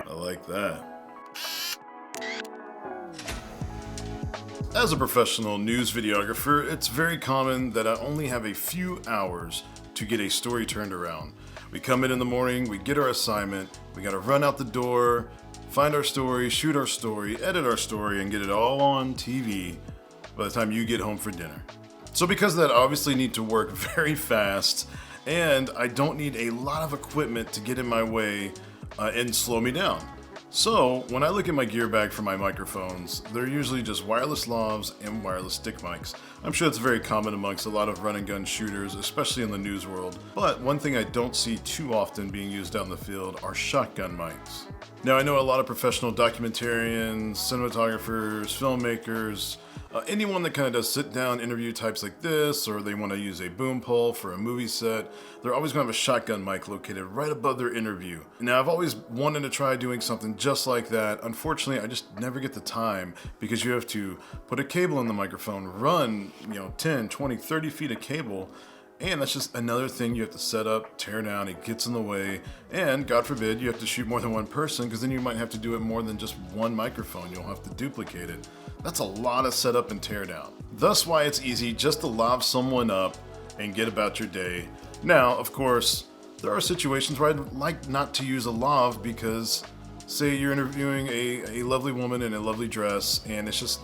I like that. As a professional news videographer, it's very common that I only have a few hours to get a story turned around. We come in the morning, we get our assignment, we gotta run out the door, find our story, shoot our story, edit our story, and get it all on TV by the time you get home for dinner. So because of that, I obviously need to work very fast, and I don't need a lot of equipment to get in my way and slow me down. So when I look at my gear bag for my microphones, they're usually just wireless lavs and wireless stick mics. I'm sure it's very common amongst a lot of run and gun shooters, especially in the news world. But one thing I don't see too often being used out in the field are shotgun mics. Now I know a lot of professional documentarians, cinematographers, filmmakers, anyone that kind of does sit-down interview types like this, or they want to use a boom pole for a movie set, they're always going to have a shotgun mic located right above their interview. Now, I've always wanted to try doing something just like that. Unfortunately, I just never get the time because you have to put a cable in the microphone, run 10, 20, 30 feet of cable, and that's just another thing you have to set up, tear down, it gets in the way, and God forbid you have to shoot more than one person because then you might have to do it more than just one microphone. You'll have to duplicate it. That's a lot of setup and tear down. Thus why it's easy just to lob someone up and get about your day. Now, of course, there are situations where I'd like not to use a lav because say you're interviewing a lovely woman in a lovely dress and it's just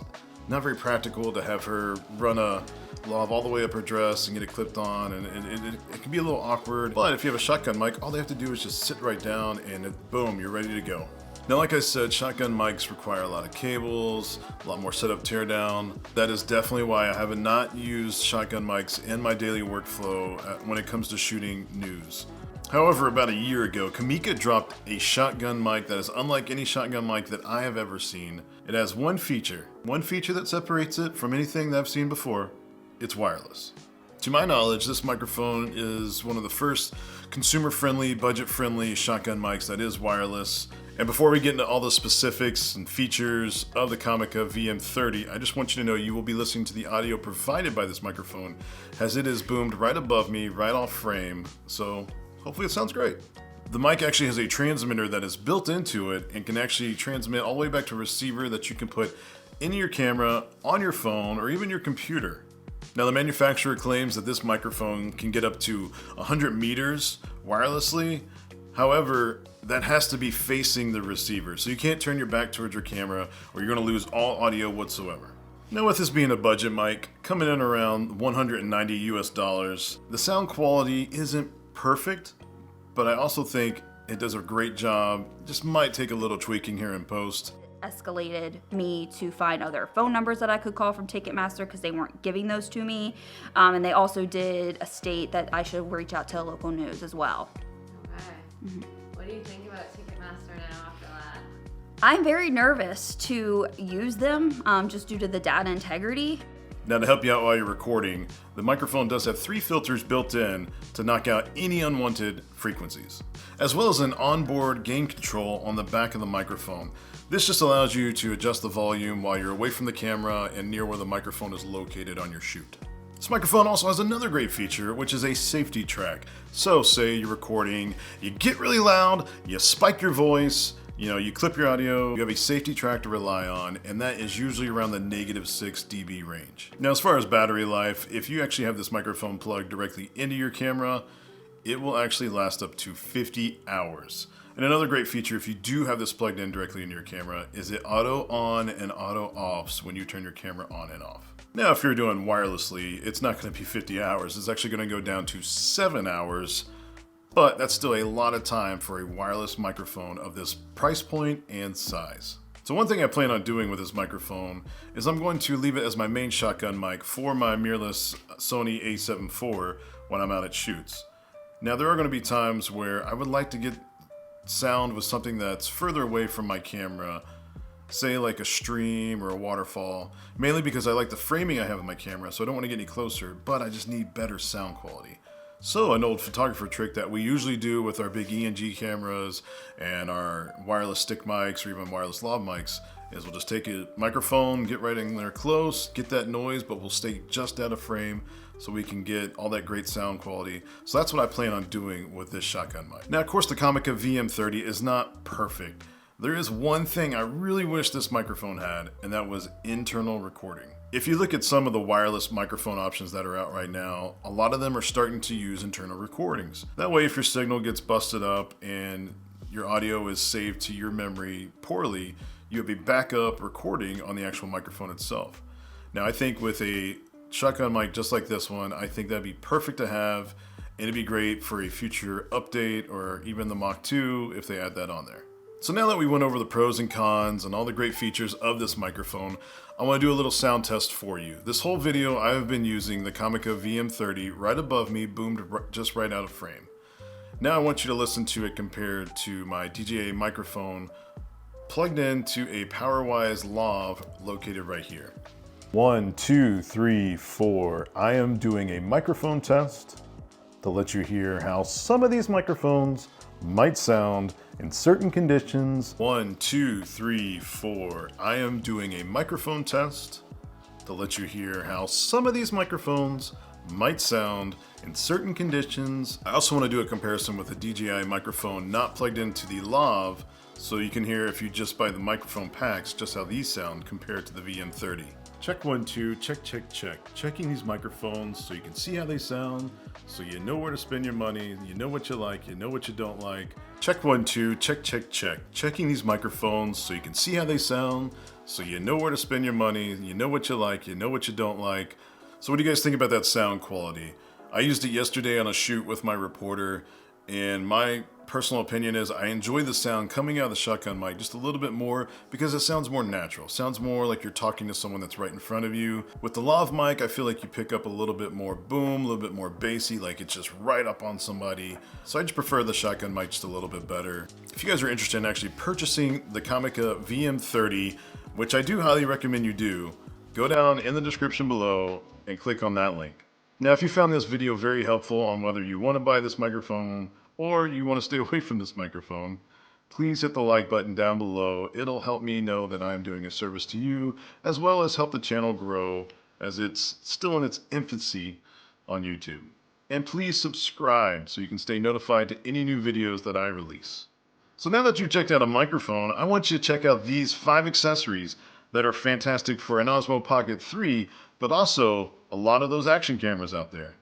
not very practical to have her run a lav all the way up her dress and get it clipped on, and it can be a little awkward. But if you have a shotgun mic, all they have to do is just sit right down and boom, you're ready to go. Now, like I said, shotgun mics require a lot of cables, a lot more setup, tear down. That is definitely why I have not used shotgun mics in my daily workflow when it comes to shooting news. However, about a year ago, Comica dropped a shotgun mic that is unlike any shotgun mic that I have ever seen. It has one feature that separates it from anything that I've seen before. It's wireless. To my knowledge, this microphone is one of the first consumer-friendly, budget-friendly shotgun mics that is wireless. And before we get into all the specifics and features of the Comica VM30, I just want you to know you will be listening to the audio provided by this microphone as it is boomed right above me, right off frame. So hopefully it sounds great. The mic actually has a transmitter that is built into it and can actually transmit all the way back to a receiver that you can put into your camera, on your phone, or even your computer. Now, the manufacturer claims that this microphone can get up to 100 meters wirelessly. However, that has to be facing the receiver, so you can't turn your back towards your camera or you're going to lose all audio whatsoever. Now, with this being a budget mic, coming in around $190 US, the sound quality isn't perfect, but I also think it does a great job. Just might take a little tweaking here in post. Escalated me to find other phone numbers that I could call from Ticketmaster because they weren't giving those to me. And they also did state that I should reach out to local news as well. Okay. Mm-hmm. What do you think about Ticketmaster now after that? I'm very nervous to use them just due to the data integrity. Now, to help you out while you're recording, the microphone does have 3 filters built in to knock out any unwanted frequencies, as well as an onboard gain control on the back of the microphone. This just allows you to adjust the volume while you're away from the camera and near where the microphone is located on your shoot. This microphone also has another great feature, which is a safety track. So say you're recording, you get really loud, you spike your voice, you clip your audio, you have a safety track to rely on, and that is usually around the -6 dB range. Now, as far as battery life, if you actually have this microphone plugged directly into your camera, it will actually last up to 50 hours. And another great feature, if you do have this plugged in directly into your camera, is it auto on and auto offs when you turn your camera on and off. Now, if you're doing wirelessly, it's not going to be 50 hours. It's actually going to go down to 7 hours, but that's still a lot of time for a wireless microphone of this price point and size. So one thing I plan on doing with this microphone is I'm going to leave it as my main shotgun mic for my mirrorless Sony a7 IV when I'm out at shoots. Now, there are going to be times where I would like to get sound with something that's further away from my camera, say like a stream or a waterfall, mainly because I like the framing I have of my camera, so I don't want to get any closer, but I just need better sound quality. So an old photographer trick that we usually do with our big ENG cameras and our wireless stick mics or even wireless lav mics is we'll just take a microphone, get right in there close, get that noise, but we'll stay just out of frame so we can get all that great sound quality. So that's what I plan on doing with this shotgun mic. Now, of course, the Comica VM30 is not perfect. There is one thing I really wish this microphone had, and that was internal recording. If you look at some of the wireless microphone options that are out right now, a lot of them are starting to use internal recordings. That way, if your signal gets busted up and your audio is saved to your memory poorly, you have a backup recording on the actual microphone itself. Now, I think with a shotgun mic just like this one, I think that'd be perfect to have, and it'd be great for a future update or even the Mach 2 if they add that on there. So now that we went over the pros and cons and all the great features of this microphone, I want to do a little sound test for you. This whole video I have been using the Comica VM30 right above me, boomed just right out of frame. Now I want you to listen to it compared to my DJI microphone plugged into a PowerWise lav located right here. 1, 2, 3, 4. I am doing a microphone test to let you hear how some of these microphones might sound in certain conditions. 1, 2, 3, 4. I am doing a microphone test to let you hear how some of these microphones might sound in certain conditions. I also want to do a comparison with a DJI microphone not plugged into the lav, so you can hear if you just buy the microphone packs just how these sound compared to the VM30. Check 1, 2, check, check, check. Checking these microphones so you can see how they sound, so you know where to spend your money, you know what you like, you know what you don't like. Check 1, 2, check, check, check. Checking these microphones so you can see how they sound, so you know where to spend your money, you know what you like, you know what you don't like. So what do you guys think about that sound quality? I used it yesterday on a shoot with my reporter, and my personal opinion is I enjoy the sound coming out of the shotgun mic just a little bit more because it sounds more natural. Sounds more like you're talking to someone that's right in front of you. With the lav mic, I feel like you pick up a little bit more boom, a little bit more bassy, like it's just right up on somebody. So I just prefer the shotgun mic just a little bit better. If you guys are interested in actually purchasing the Comica VM30, which I do highly recommend you do, go down in the description below and click on that link. Now, if you found this video very helpful on whether you want to buy this microphone or you want to stay away from this microphone, please hit the like button down below. It'll help me know that I'm doing a service to you, as well as help the channel grow as it's still in its infancy on YouTube. And please subscribe so you can stay notified to any new videos that I release. So now that you've checked out a microphone, I want you to check out these 5 accessories that are fantastic for an Osmo Pocket 3, but also a lot of those action cameras out there.